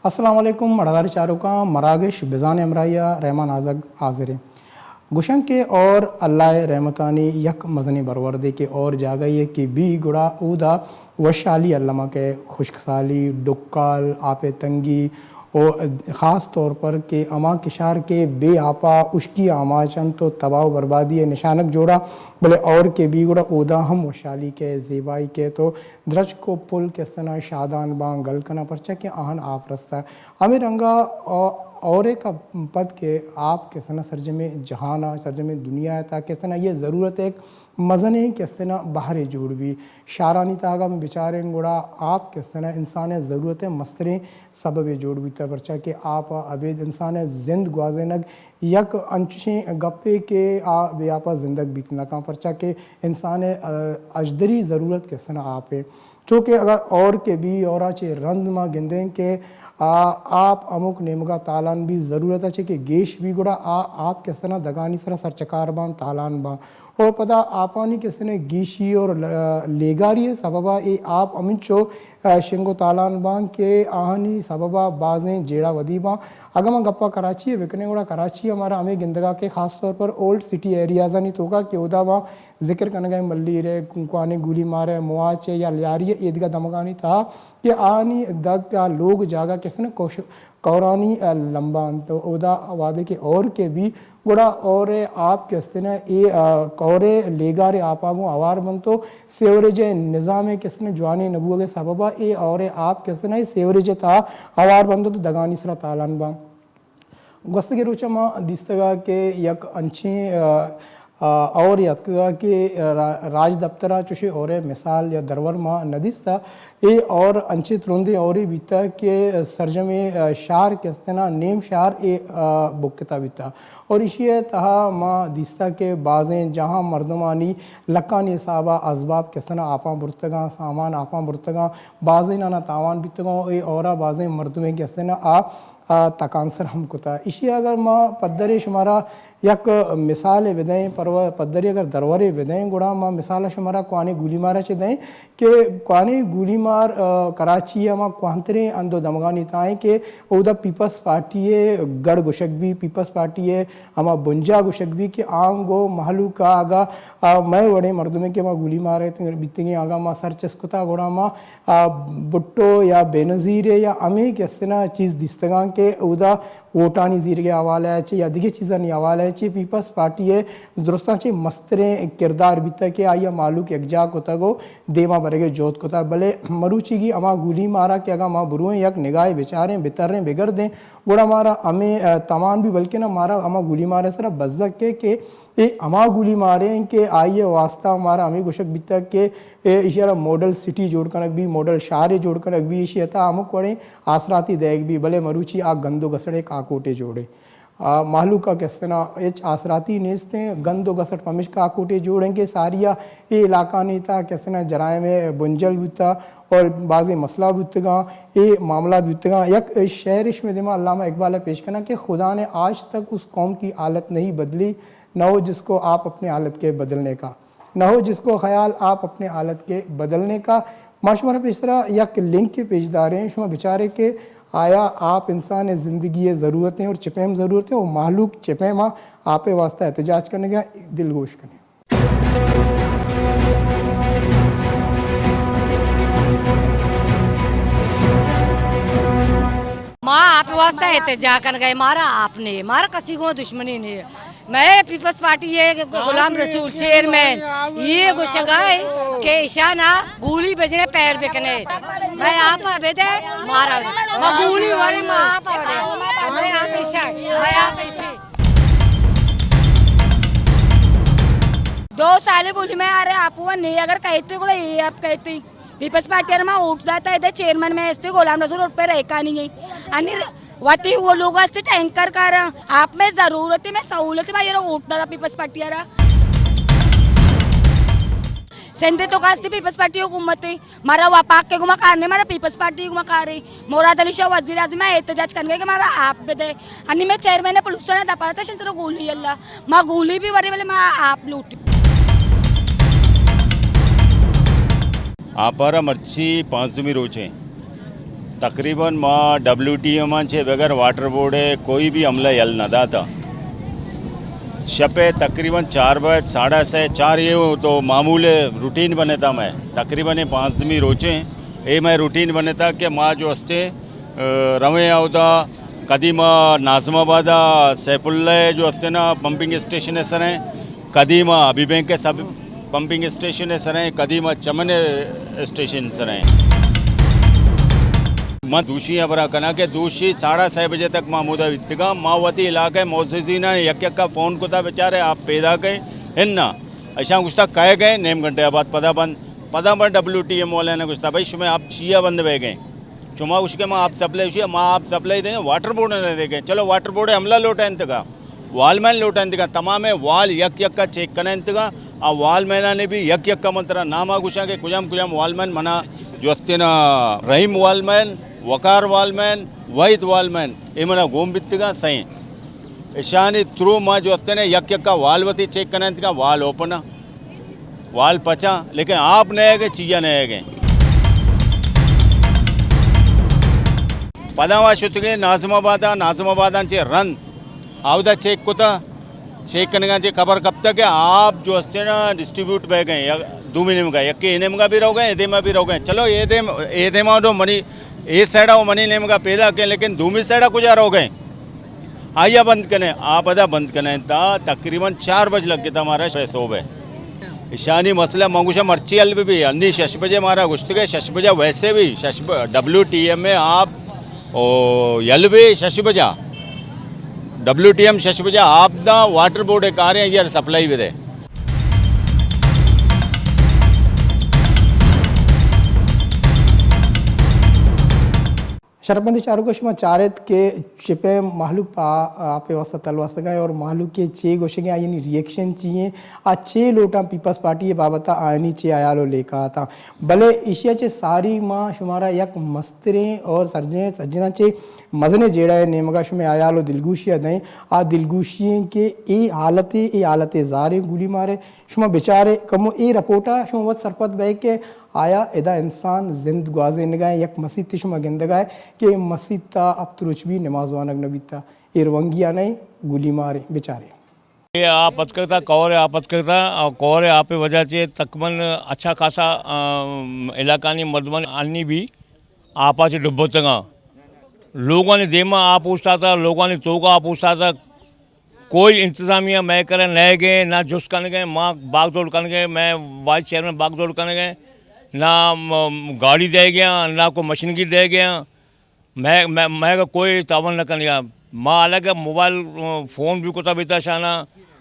अस्सलाम वालेकुम मड़ादारी चारुका मरागिश बिजान अमराइया रहमान आजग हाजिर गुशन के और अल्लाह रहमतानी यक मजनी बरवर्दे के और जागई कि बी गुड़ा ऊदा वशाली अल्लामा के खुशकसाली डुक्काल आपे तंगी और ख़ास तौर पर के अमा किशार के बे आपा उश्की आमाचन तो तबाह बर्बादी निशानक जोड़ा भले और के भी गुड़ा उदा हम वशाली के ज़ेबाई के तो द्रज को पुल के सना शादान बांग गलकना परचा के आहन आप रस्ता हमें रंगा और एक पद के आप के सना सरजमे जहाना सरजमे दुनिया था के सना ये ज़रूरत एक मज़ने के सना बाहर जोड़ भी शारानी तागा में बेचारे गुड़ा आप के सना इंसान ज़रूरत मस्तरे सबब जोड़ भी तबरचा के आप अबेद इंसान जिंद ग्वाजनग यक अंशे गप्पे के बेआपा जिंदग बीतना का परचा के इंसान अजदरी ज़रूरत के सना आप चूँकि अगर और के भी और चे रंद माँ गिंदें के आप अमुक नेमगा तालान भी ज़रूरत है कि गेश भी गुड़ा आप किस तरह दगानी सरा सरचकार बान तालान बा और पता आपानी किस तरह गीशी और लेगारी सबबा ये आप अमिचो शिंगो तालान बान के आहानी सबबा बाजें जेड़ा वदीबा अगम गप्पा कराची है विकने गुड़ा कराची हमारा हमें गिंदगा के ख़ास तौर पर ओल्ड सिटी एरियाज़ा नहीं तोगा कि उदा वहाँ जिक्र करने गए मल्ली रे कुआने गुली मारे मुआचे या लियारी ईदगा दमगानी था कि आनी दग का लोग जागा किसने कौरानी लंबा तो उदा वादे के और के भी गुड़ा और आप किसने ये कौरे लेगारे आपागो आवार बन तो सेवरेज निज़ाम किसने जवानी नबूगे सबबा ये और आप किसने सेवरेज था आवार बन तो दगानी सरा तालान बा गस्त के रोचमा दिस्तगा के यक अंचे और यत्का के राज दफ्तरा चुशे और मिसाल या दरवर माँ नदिस्ता ये और अंचित रोंदे और बीता के सरजमे शार किस्तना नेम शार ए बुकता बीता और इसी तहा माँ दिस्ता के बाज़ें जहाँ मर्दमानी लक्कानी साबा असबाब किस्तना आपा बुरतगा सामान आपा बुरतगा बाज़ें ना तावान बीतगा ये और बाज़ें मर्दमें किस्तना तकांसर हम कुता इसी अगर माँ पद्दरे शुमारा यक मिसाल विदें परव पद्दरी अगर दरवरे विदें गुड़ा माँ मिसाल शुमारा क्वाने गोली मारा चे दें कि क्वाने गोली मार कराची या माँ क्वांतरे अंदो दमगानी ताएं के उदा पीपल्स पार्टी है गढ़ गुशक भी पीपल्स पार्टी है हमा बुंजा गुशक भी कि आंगो महलू का आगा मैं वड़े मर्दुमे के माँ गोली मारे बीतेंगे आगा माँ सर चस्कुता गुड़ा माँ बुट्टो या बेनज़ीर या अमे के असना चीज़ दिस्तगा के उदा वोटानी जीर के हवाला है या दिगे चीज़ा नहीं हवाला है पीपल्स पार्टी है दुरुस्ता चे मस्तरे किरदार बीता के आइया मालूक यकजा कोता गो देमा बरेगे जोत कोता भले मरुची की अमा गोली मारा के अगा माँ बुरुएं यक निगाह बेचारे बितर बिगड़ दें गुड़ा मारा हमें तमाम भी बल्कि ना मारा अमा गोली मारे सरा बज्जक के ये अमा गोली मारे के आइए वास्ता हमारा हमें गुशक बीता के इशारा मॉडल सिटी जोड़ कनक भी मॉडल शारे जोड़ कनक भी इशियता अमुक पड़े आसराती देख भी भले मरुची आ गंदो गसड़े काकोटे जोड़े मालू का किस्तना एच आसराती नेस्ते गंदो गसट पमिश का कोटे जोड़ेंगे सारिया ये इलाका नहीं था किस्तना जराए में बुंजल बुता और बाज़ मसला बुतगा ये मामला बुतगा यक शहरिश में दिमा अल्लामा इकबाल पेश करना कि खुदा ने आज तक उस कौम की हालत नहीं बदली न हो जिसको आप अपने हालत के बदलने का न हो जिसको ख्याल आप अपने हालत के बदलने का माशमारा पेश तरह यक लिंक के पेशदार हैं शुमा बेचारे के आया आप इंसान ज़िंदगी ज़रूरतें और चिपेम ज़रूरतें और मालूक चिपेमा आपे वास्ता एहतजाज करने का दिलगोश करें। माँ आप वास्ता एहतजाज कर गए मारा आपने मारा किसी को दुश्मनी नहीं है मैं पीपल्स पार्टी है गुलाम रसूल चेयरमैन ये गुशगाए के इशाना गोली बजने पैर बेकने मैं आप बेदे मारा मैं गोली वाली मां आप मैं आप इशा मैं आप इशे 2 साल गोली में आ रहे आप वो नहीं अगर कहते को ये आप कहते पीपल्स पार्टी में उठता था इधर चेयरमैन में ऐसे गुलाम रसूल रोड पे रहका नहीं है वाती वो लोग वास्ते टैंकर कर आप में जरूरत है मैं सहूलत में ये उठता था पीपल्स पार्टी सेंधे तो कास्ती पीपल्स पार्टी हुकूमत है मारा वापाक के गुमा कार ने मारा पीपल्स पार्टी गुमा कार है मुराद अली शाह वजीर आजम में एहतजाज करने के मारा आप बेदे अन्नी में चेयरमैन पुलिस ने दपा था सिर्फ गोली अल्लाह मां गोली भी वरी वाले मां आप लूट आपारा मर्ची 5 दुमी रोचे तकरीबन माँ WTO मां छे बगैर वाटर बोर्ड है कोई भी अमला यल न दाता शपे तकरीबन 4 बजे 6:30 4 ये तो मामूल रूटीन बने था मैं तकरीबन 5 दुमी रोचे ये मैं रूटीन बने था कि माँ जो हस्ते रवे आवता कदी माँ नाजमाबाद सैफुल्ला जो हस्ते ना पंपिंग स्टेशन सर हैं कदी माँ अभी बैंक के सब पंपिंग स्टेशन सर हैं कदी माँ चमन स्टेशन सर हैं माँ दूषी अबरा कना के दूषी 6:30 बजे तक मामूदा इत्तिका मावती इलाके मोजीना यक का फ़ोन को था बेचारे आप पैदा गए हिन्ना ऐसा कुछ था कहे गए नेम घंटे बाद पदा बंद WTM वाले ने कुछ था भाई शुमे आप छिया बंद बह गए चुमा उसके माँ आप सप्लाई माँ आप सप्लाई देंगे वाटर बोर्ड ने देंगे चलो वाटर बोर्ड हमला लोटा इंतका वालमैन लोटा इंतका तमाम वाल यक का चेक करना इंतका आ वालमैना ने भी यक का मंत्रा नामा गुशा के कुजम वालमैन मना जो हस्ते ना रहीम वालमैन वकार वालमैन वहीद वालमैन ఏమైనా గోంబిత్తిగా సై ఇషాని త్రూ మా जो हस्ते ने यक का वालवती चेक करना इंतका वाल ओपन वाल पचा लेकिन आप नए गए चीज़ा नए गए पदावा शुतगे नाजमाबाद चे रन आवदा चेक कोता चेक करने चे खबर कब तक है आप जो हस्ते ना डिस्ट्रीब्यूट बह गए 2 महीने का यके इने में भी रह गए एदे में भी रह गए चलो एदे में तो मनी ए साइड वो मनी नेम का पैदा के लेकिन दूसरी साइड गुजार हो गए आइया बंद करें आप अदा बंद करें था तकरीबन 4 बजे लग गया था हमारा सो बे ईशानी मसला मंगूशा मर्ची अल भी अन्नी 6 बजे हमारा गुश्त गए 6 बजे वैसे भी WTM में आप ओ यल भी 6 बजा WTM 6 बजे आप दा वाटर बोर्ड कार्य यार सप्लाई भी दे शरपंदी चारुकशमा चारेत के चिपे माहलूक आपे वस्ता तलवा सगाए और माहलूक के चे गोशगे यानी रिएक्शन चाहिए आ चे लोटा पीपल्स पार्टी बाबता आयनी चे आयालो लेका था भले एशिया चे सारी माँ शुमारा यक मस्तरे और सर्जे सज्जना चे मजने जेड़ा है नेमगा शुमे आयालो दिलगुशिया दें आ दिलगुशियों के ए हालते जारे गुली मारे शुमा बेचारे कमो ए रपोटा शुमा वत सरपत बह के आया एदा इंसान जिंद गुआजे नगाए यक मसीद तिशमा गिंदगाए कि मसीद ता अब तुरुच भी नमाज वानग नबीता इरवंगिया नहीं गुली मारे बेचारे ये आपत करता कौर आपत करता और कौर आपे वजह से तकमन अच्छा खासा इलाका ने मर्दमन आनी भी आपा से डुब्बो तंगा लोगों ने देमा आप पूछता था लोगों ने तोगा आप पूछता था कोई इंतजामिया मैं करे नए गए ना जुस करने गए माँ बाग दौड़ करने गए मैं वाइस चेयरमैन बाग दौड़ करने गए ना गाड़ी दे गया ना कोई मशीनगी दे गया मैं कोई तावन न कर गया माँ अलग मोबाइल फ़ोन भी कोता बेता शाना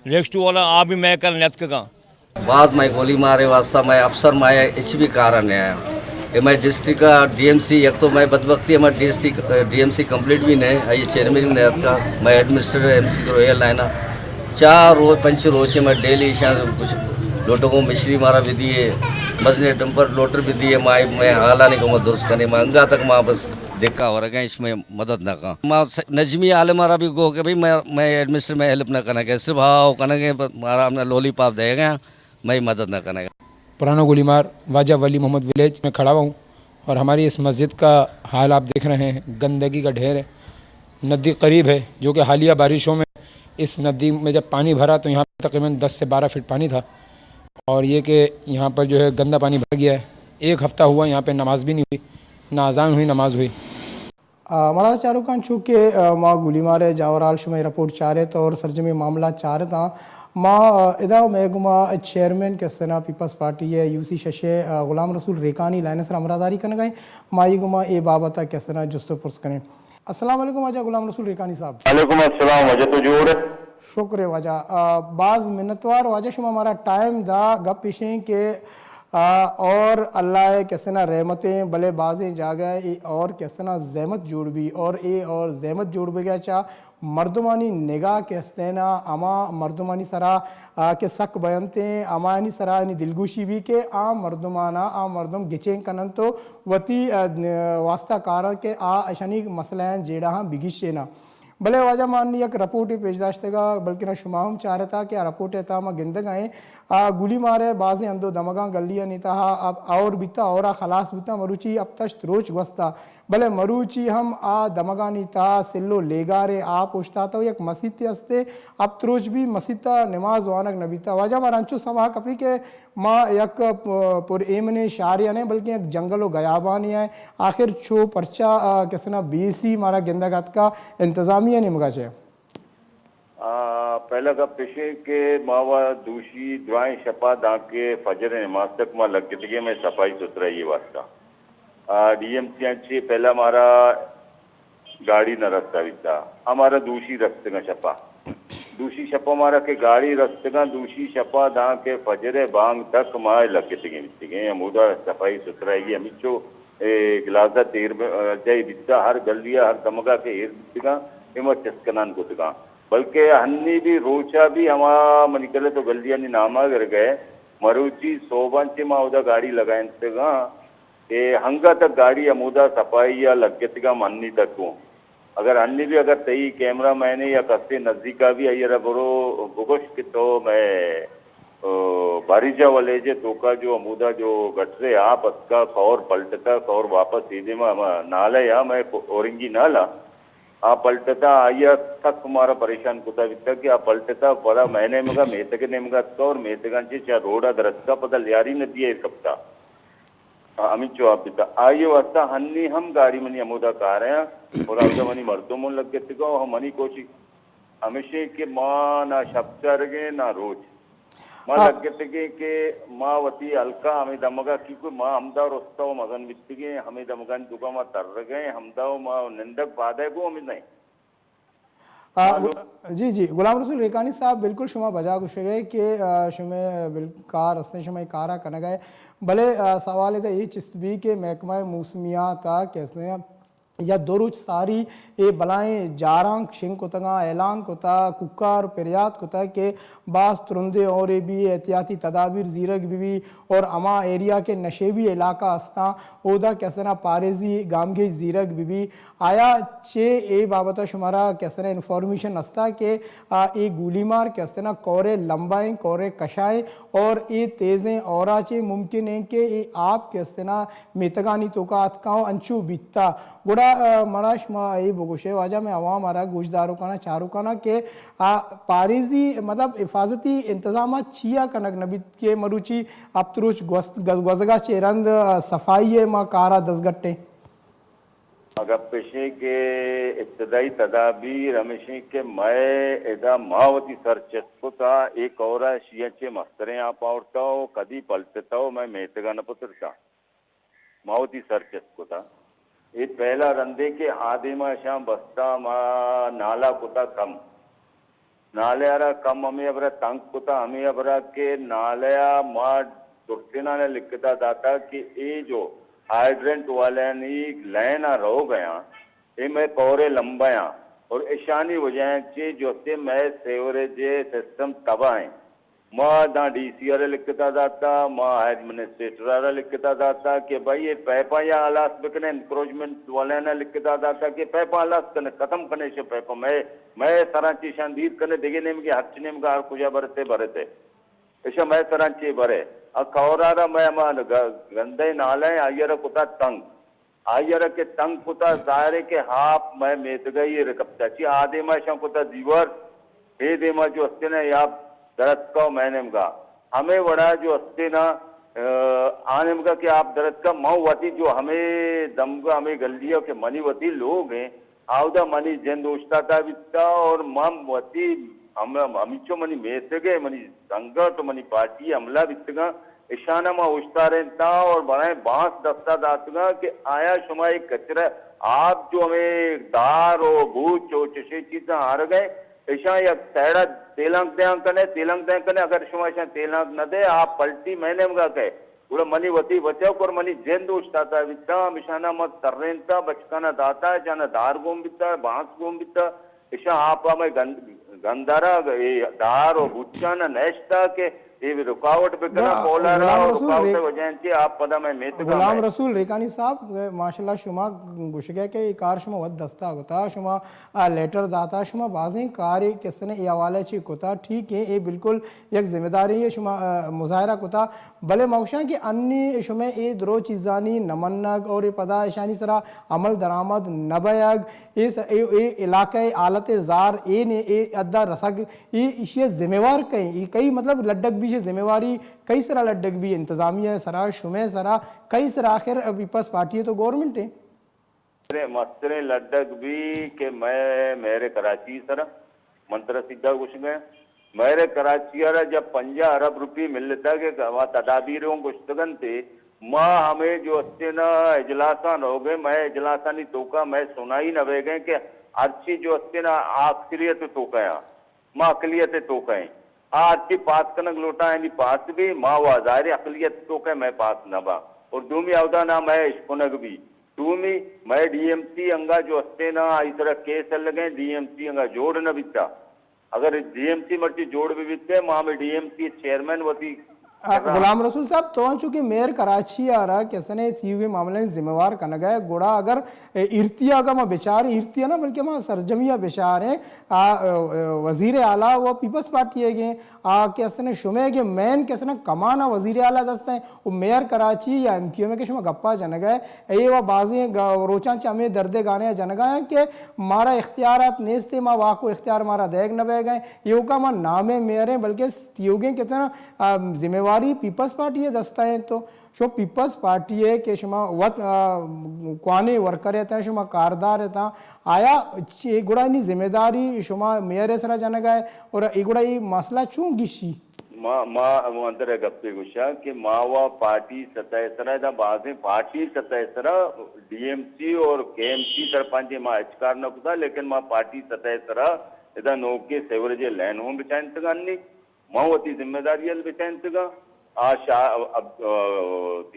रेक्सटू वाला आ भी मैं कर नेत का बाद मैं गोली मारे वास्ता मैं अफसर माया एच भी कारण है ये मैं डिस्ट्रिक्ट का DMC एक तो मैं बदबख्ती हमारे डिस्ट्रिक्ट DMC कंप्लीट भी नहीं है ये चेयरमैन ने का मैं एडमिनिस्ट्रेटर MC को रोयल लाइना 4-5 रोज मैं डेली कुछ लोटों को मिश्री मारा भी दिए मजने डंपर लोटर भी दिए मैं हाला नहीं को मैं दुरुस्त करने मैं अंगा तक माँ बस देखा हो रहा है इसमें मदद ना का माँ नजमी आले मारा भी गो के भाई मैं एडमिनिस्ट्रेटर में हेल्प ना करना के सिर्फ हाँ करने मारा हमने लॉलीपॉप देगा मैं मदद ना करने पुराना गोलीमार वाजा वली मोहम्मद विलेज में खड़ा हूँ और हमारी इस मस्जिद का हाल आप देख रहे हैं गंदगी का ढेर है नदी करीब है जो कि हालिया बारिशों में इस नदी में जब पानी भरा तो यहाँ पर तकरीबन 10 से 12 फीट पानी था और ये कि यहाँ पर जो है गंदा पानी भर गया है। 1 हफ्ता हुआ यहाँ पे नमाज भी नहीं हुई ना अजान हुई नमाज हुई मला चारों खान चूँकि माँ गोली मारे जावराल शुमे रिपोर्ट चाह रहे तो और सरजमी मामला चाह रहे था माँ इदा मैगुमा चेयरमैन के सना पीपल्स पार्टी है UC शशे Ghulam Rasool रेकानी line sir अमरादारी करने गए माई गुमा ए बाबता के सना जुस्तो पुरस करें अस्सलाम वालेकुम वाजा गुलाम रसूल रेकानी साहब वालेकुम अस्सलाम वजह तो जोड़ शुक्र वाजा बाज मिन्नतवार वाजा शुमा हमारा टाइम दा गप पेशें के और अल्लाह कैसे ना रहमतें भले बाजें जागे और कैसे ना जहमत जुड़ भी और जहमत जुड़ भी गया चा मर्दमानी निगाह के हस्तेना अमा मर्दमानी सरा के सक बयनते अमानी सरा यानी दिलगुशी भी के आम मर्दमाना आम मर्दम गिचें कनन तो वती वास्ता कार के अशनी मसला जेड़ा बिगिशेना भले वाजा माननी एक रपोर्ट पेशदाश्तेगा बल्कि ना शुमाहम चाह रहा था कि रपोर्ट था मैं गिंदग आए गुली मारे बाज़ अंदो दमगा गलिया नहीं था अब और बिता और खलास बिता मरुची अब तश्त रोच वस्ता भले मरुची हम दमगा नहीं था सिल्लो लेगारे पोछता तो एक मस्जिद हस्ते अब त्रोच भी मस्जिद नमाज वानक नबीता वाजा मारांचो समा कपी के माँ एक पुर एमने शारिया ने बल्कि एक जंगलो गयाबानी है आखिर छो पर्चा किसना बीसी मारा गिंदगत का इंतजामिया ने मगा चाहिए पहला का पेशे के मावा दूषी दुआएं शपा दाके फजर नमाज तक मां लग गई में सफाई सुथरा ये वास्ता डीएमसी पहला हमारा गाड़ी न रस्ता विता हमारा दूषी रस्ते का छपा दूषी छपा हमारा के गाड़ी रस्ते का दूषी छपा दा के फजरे बांग तक माँ लग गए अमूदा सफाई सुथरा ये अमिचो गिलासा तेर जय विता हर गलिया हर दमगा के हेर दिगा एम चस्कनान को दिगा बल्कि हन्नी भी रोचा भी हमा मन निकले तो गलिया नहीं नामा कर गए मरुची सोबन से माँ उदा गाड़ी लगाए हंगा तक गाड़ी अमूदा सफाई या लग्यतिगा मन्नी तक को अगर अन्य भी अगर तई कैमरा मैंने या कस्ते नजदीका भी आई बरो गुगश के तो मैं बारिजा वाले जे तो का जो अमूदा जो गटरे आप असका कौर पलटता कौर वापस सीधे में नाला या मैं औरंगी नाला आ पलटता आया तक तुम्हारा परेशान कुता विता कि आ पलटता बड़ा महीने में मेतके ने मगा और मेतकांचे चा रोडा दरस्ता पता लियारी नदी है कपता अमित जवाब देता आइए वास्ता हन्नी हम गाड़ी मनी अमूदा कार हैं और अब मनी मर्दों मन लग गए हम मनी कोची हमेशा के माँ ना शब्द गए ना रोज माँ लग गए के माँ वती हल्का हमें दमगा क्योंकि माँ हमदा रोस्ता हो मगन बित गए हमें दमगा दुका माँ तर गए हमदा माँ निंदक बाधा को हमें नहीं जी जी गुलाम रसूल रेकानी साहब बिल्कुल शुमा बजा गुश गए कि शुमे बिलकार हसन शुमे कारा कन गए भले सवाल है ये चिस्तबी के महकमा मौसमियात कैसे या दोरुच सारी ये बलाएं जारंग शिंग कोतगा ऐलान कोता कुकार पेरियात कोता के बास तुरंदे और ये भी एहतियाती तदाबीर जीरक भी और अमा एरिया के नशेबी इलाका अस्ता ओदा कैसना पारेजी गामगे जीरक भी आया चे ए बाबत शुमारा कैसना इन्फॉर्मेशन अस्ता के ए गोलीमार कैसना कौरे लंबाएं कौरे कशाएं और ये तेज़ें और चे मुमकिन है कि ये आप कैसना मेतगानी तो का अतकाओ अंचू बीतता गुड़ा मराश ये बगुशे वाजा में अवाम आरा गोशदारों का ना चारों का ना के पारिजी मतलब हिफाजती इंतजाम छिया कनक नबी के मरुची अब तुरुच गजगा चेरंद सफाई है माँ कारा दसगट्टे अगर पेशे के इब्तदाई तदाबीर हमेशा के मैं एदा मावती सर चस्को था एक और शिया चे मस्तरे आप आवड़ता हो कदी पलटता हो मैं मेतगा न पुत्रता मावती सर चस्को था ये पहला रंदे के आधे में शाम बस्ता मा नाला कुता कम नाले आरा कम हमें अबरा तंग कुता हमें अबरा के नालया मा दुर्सेना ने लिखता दाता कि ये जो हाइड्रेंट वाले ने लाइना रो गया ये मैं कौरे लंबाया और ईशानी वजह चे जो से मैं सेवरेज सिस्टम तबाह माँ दा डीसीआर लिखता जाता माँ एडमिनिस्ट्रेटर लिखता जाता कि भाई ये पैपा या आलास बिकने इंक्रोचमेंट वाले ने लिखता जाता कि पैपा आलास कने खत्म करने से पैपा मैं सरांची शांदीर करने देगे नेम के हच्चने में गार कुजा भरते ऐसा मैं सरांची भरे अखौरारा मैं मान गंदे नाले आयर कुता तंग आयर के तंग कुता जारे के हाफ मैं मेत गई रकबता ची आधे में शं कुता दीवर हे दे में जो अस्ते ना या दरद का मैंने का हमें बड़ा जो अस्ते ना आने का कि आप दरद का माऊ वती जो हमें दमगा हमें गलियों के मनी वती लोग हैं आवदा मनी जेन दोस्ता था बिता और मम वती हम अमिचो मनी मेसगे मनी संगत मनी पार्टी हमला बितगा ईशाना मा उस्तारे था और बनाए बांस दस्ता दातगा कि आया शुमा एक कचरा आप जो हमें दार और भूच और चशे चीजें हार गए ऐसा या तैरा तेलंग कने अगर शुमा तेलंग न दे आप पलटी मैंने मगा कहे गुड़ा मनी वती बचाव कर मनी जेन दोस्ताता वित्ता मिशाना मत तररेंता बचकाना दाता जाना दार गोम बित्ता बांस गोम बित्ता इशा आपा में गंधारा दार और बुच्चाना नेस्ता के ये रुकावट पे करा पोलारा और रुकावट वजह से आप पदा में मेत गुलाम रसूल रेकानी साहब माशाल्लाह शुमा गुशगे के कार शुमा वद दस्ता होता शुमा लेटर दाता शुमा बाजें कार्य किसने ये हवाले ची कोता ठीक है ये बिल्कुल एक जिम्मेदारी है शुमा मुजाहरा कोता भले मौशा कि अन्य शुमे ये दरो चीज़ानी नमन्नग और ये पदा शानी सरा अमल दरामद नबयग इस इलाके आलत जार ए ने ए अद्दा रसग ये जिम्मेवार कई मतलब लड्डक भी जिम्मेवारी कई सरा लड्डक भी इंतजामिया सरा शुमे सरा कई सरा आखिर पीपल्स पार्टी है तो गवर्नमेंट है मस्तरे लड्डक भी के मैं मेरे कराची सरा मंत्र सीधा कुछ गए मेरे कराची जब 50 अरब रुपये मिल लेता के तदाबीरों गुश्तगन थे माँ हमें जो अस्ते न इजलासान हो गए मैं इजलासानी तोका मैं सुनाई न वे गए कि अर्ची जो अस्ते न अक्सरियत तोका माँ अकलियत तोका आज की पास कनक लोटा है पास भी माँ वाजारी अकलियत तोका मैं पास न बा और दूमी अवदा ना मैं इश्कुनक भी दूमी मैं डीएमसी अंगा जो अस्ते न इस तरह केस लगे डीएमसी अंगा जोड़ न बिता अगर डीएमसी मर्ची जोड़ भी बिते माँ में डीएमसी चेयरमैन वती गुलाम रसूल साहब तो चूंकि मेयर कराची आ रहा किसने सी हुए मामले में जिम्मेवार कन गए गोड़ा अगर इर्तिया का मैं बेचार इर्तिया ना बल्कि मैं सरजमिया बेचार है वजीर आला वो पीपल्स पार्टी है गए किसने शुमे के मैन किसने कमाना वजीर आला दस्ते हैं वो मेयर कराची या एम क्यू में किस में गप्पा जन गए ये वह बाजी रोचा चामे दर्दे गाने जन गए कि मारा इख्तियारात नेस्ते माँ वाह को इख्तियार मारा देख न बह गए ये का माँ नामे मेयर हैं बल्कि योगे कितना जिम्मेवारी पीपल्स पार्टी है दस्ता है तो शो पीपल्स पार्टी है कि शुमा वत क्वाने वर्कर रहता है शुमा कारदार रहता आया एक गुड़ा इनी जिम्मेदारी शुमा मेयर सरा जन गए और एक गुड़ा ये मसला चूं गिशी माँ अंदर है गप्पे गुस्सा कि मावा पार्टी सतह सरा दा बाजे पार्टी सतह सरा डीएमसी और केएमसी सरपंच माँ अचकार न कुदा लेकिन माँ पार्टी सतह सरा इदा नौके सेवरेज लैन हों बिचाइन तक अन्नी मावती जिम्मेदारी बिचाइन तक आशा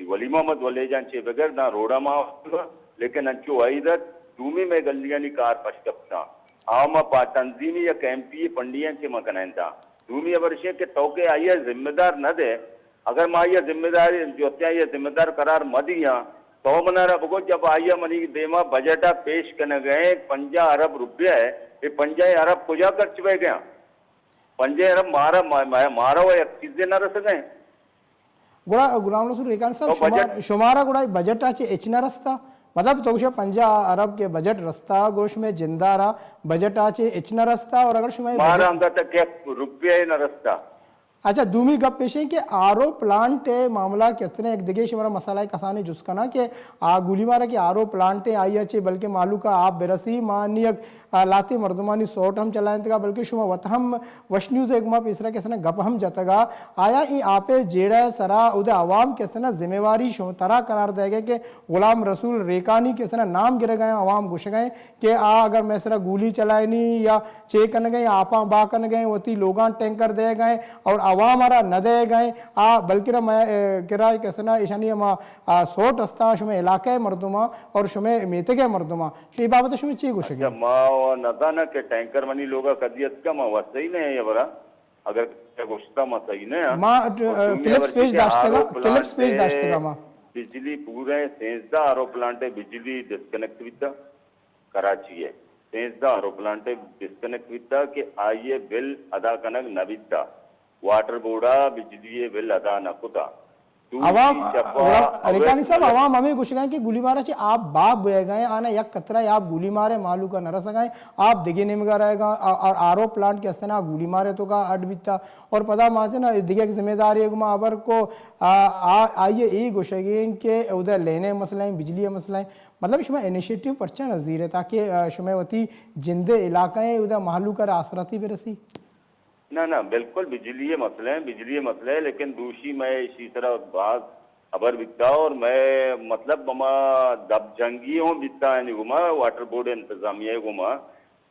वली मोहम्मद वले जान चे बगैर ना रोड़ा माव लेकिन अंचो आइदर दूमी में गलियां नी कार पशकपता आमा पा तंजीमी या कैंपी पंडियां चे मकनैन था दूमी वर्षे के टोके आइए जिम्मेदार न दे अगर माँ ये जिम्मेदारी जो त्या ये जिम्मेदार करार मदिया तो मनारा बगो जब आइए मनी देमा बजटा पेश करने गए 50 अरब रुपया है ये 50 अरब कुजा कर चुके गया 50 अरब मारा हुआ एक चीजें न रस गए गुड़ा गुलाम रसूल रेकान साहब शुमारा गुड़ा बजट आचे एचना रस्ता मतलब तो 50 अरब के बजट रस्ता गोश में जिंदा रहा बजट आचे इचना रस्ता और अगर शुमाई मारा अंगा तक क्या रुपया ही न रस्ता अच्छा दूमी गप पेश है कि आरओ प्लांट मामला किसने एक दिगे हमारा मसाला कसानी जुस्का ना कि गुली मारा कि आरओ प्लांट आई अच्छे बल्कि मालू का आप बेरसी मानिय लाते मर्दमानी सोट हम चलाएं तक बल्कि शुमा वत हम वश न्यूज़ एक माप इसरा किसने गप हम जतगा आया ई आपे जेड़ा सरा उदे आवाम किसने जिम्मेवारी शो तरा करार दे गए कि गुलाम रसूल रेकानी किसने नाम गिर गए आवाम घुस गए कि अगर मैं सरा गोली चलाए नहीं या चेक करने गए आपा बा करने गए वती लोग टैंकर दे गए और आवाम आरा न दे गए बल्कि किराए किसना ईशानी सोट रस्ता शुमे इलाके मर्दुमा और शुमे मेते के मर्दुमा ये बाबत शुमे ची घुस गए नदाना के टैंकर मनी लोगा कदियत का मां सही नहीं है बरा अगर गुस्ता मा सही नहीं मां क्लिप्स पेज दाश्तेगा मां बिजली पूरे सेंसदा आरो प्लांट बिजली डिस्कनेक्ट विता कराची है सेंसदा आरो प्लांट डिस्कनेक्ट विता कि आइए बिल अदा कनक नविता वाटर बोर्डा बिजली बिल अदा न कुता आवाम रेकानी साहब आवाम हमें कुछ गए कि गोली मारा चाहिए आप बाप बह गए आना यक कतरा आप गोली मारे मालू का नरस गए आप दिगे निमगा रहेगा और आरओ प्लांट के अस्तना गोली मारे तो का अड बीता और पता माचे ना दिगे की जिम्मेदारी है अबर को आइए यही घुसेगी के उधर लेने मसले बिजली मसले मतलब इसमें इनिशिएटिव परचा नज़ीर है ताकि शुमेवती जिंदे इलाके उधर मालू का आसराती बेरसी ना बिल्कुल बिजली मसले है लेकिन दूसरी मैं इसी तरह बात अबर बिकता और मैं मतलब ममा दब जंगी हूँ बिकता है नहीं घुमा वाटर बोर्ड इंतजामिया घुमा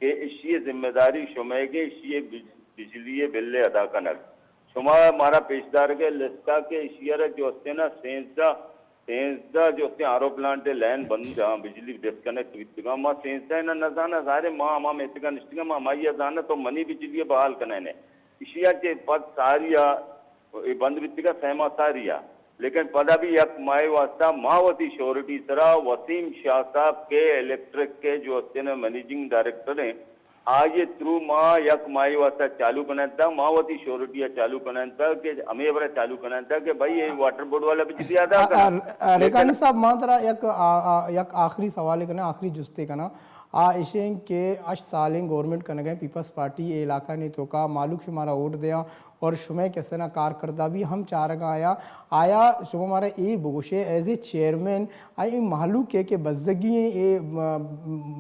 कि इसी जिम्मेदारी शुमे के इसी बिजली बिल्ले अदा कनक शुमा मारा पेशदार के लिस्टा के इशियर जो होते ना सेंसदा जो होते आरो प्लांट लैन बंद जहाँ बिजली डिस्कनेक्ट वित्तगा माँ सेंसदा ना नजाना सारे माँ माँ मेतगा निष्ठगा माँ माइया जाना तो मनी बिजली बहाल करने ने इशिया के पद सारिया बंद वित्तगा सहमा सारिया लेकिन पदा भी यक माए वास्ता मावती श्योरिटी सरा वसीम शाह साहब के इलेक्ट्रिक के जो होते ना मैनेजिंग डायरेक्टर हैं आज ये थ्रू माँ यक माए वास्ता चालू करना था मावती श्योरिटी चालू करना था कि हमें बड़ा चालू करना था कि भाई ये वाटर बोर्ड वाला बिजली अदा करना। रेकानी साहब मात्रा यक आखिरी सवाल करना आखिरी जुस्ते करना इशें के अश सालें गवर्नमेंट करने गए पीपल्स पार्टी ए इलाका ने तो का मालूक शुमारा वोट दिया और शुमे कैसे ना कारकर्दा भी हम चार आया शुमा हमारा ए बुगुशे एज ए चेयरमैन आई मालूक के बजगी ए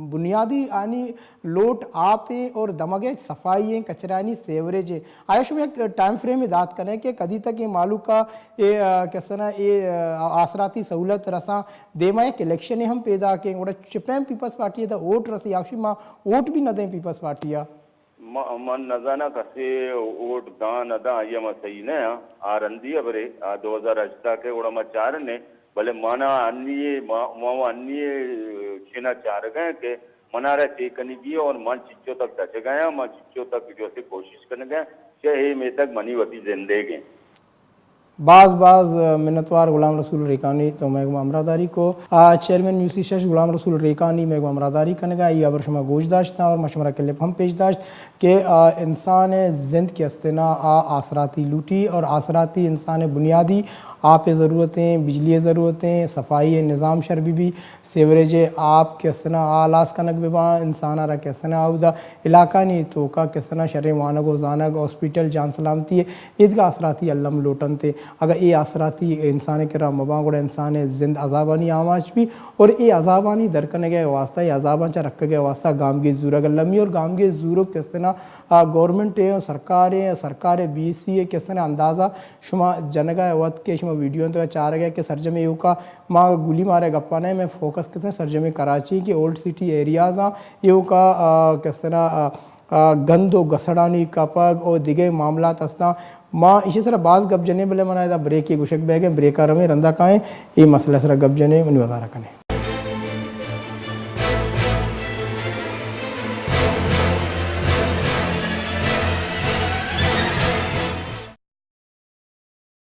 बुनियादी आनी लोट आप और दमगे सफाई कचरानी सेवरेज आया शुमे एक टाइम फ्रेम में दात करें कि कदी तक ये मालूक का ए कैसे ना ए आसराती सहूलत रसा देमा एक इलेक्शन हम पैदा के चिपैम पीपल्स पार्टी द वोट रसी आशी माँ वोट भी न दें पीपल्स पार्टिया मन नजाना कसे वोट दान अदा ये म सही ने आरंदी अबरे 2008 के उड़ा म चार ने भले माना अन्य छिना चार गए के मनारा चेकनी की और मन चिच्चो तक टच गया मन चिच्चो तक जो से कोशिश करने गए चाहे में तक मनी वती जिंदगी बाज मिन्नतवार गुलाम रसूल रेकानी तो मैं अमरादारी को चेयरमैन म्यूसी शश गुलाम रसूल रेकानी मैं अमरादारी करने गया ये अबर शुमा गोशदाश्त था और मशवरा के लिए हम पेशदाश्त के इंसान जिंद के अस्तना आसराती लूटी और आसराती इंसान बुनियादी आप ज़रूरतें बिजली ज़रूरतें सफाई निज़ाम शर्बी भी सेवरेज आप किसना आलास कनक बिबा इंसान रा किसना आउदा इलाका नहीं तो का किसना शर वानग व जानग हॉस्पिटल जान सलामती है ईद का असराती अल्लम लोटन थे अगर ये असराती इंसान करा मबा गुड़ा इंसान जिंद अजाबानी आवाज भी और ये अजाबानी दरकने गए वास्ता ये अजाबा चा रख गए वास्ता गाम के जूरा गलमी और गाम के जूरो किसना गवर्नमेंट है सरकार BC है किसना अंदाज़ा शुमा जनगा वत के वीडियो तो चार गया कि सरजमे यू का माँ गोली मारे गप्पा ने मैं फोकस किस सरजमे कराची की ओल्ड सिटी एरियाज़ यू का किस तरह गंदो गसड़ानी कपग और दिगे मामला तस्ता माँ इसी तरह बाज़ गप जने बले मनाए ब्रेक की गुशक बैग ब्रेकर में रंदा काएँ ये मसला सर गप जने उन्हें बता रखने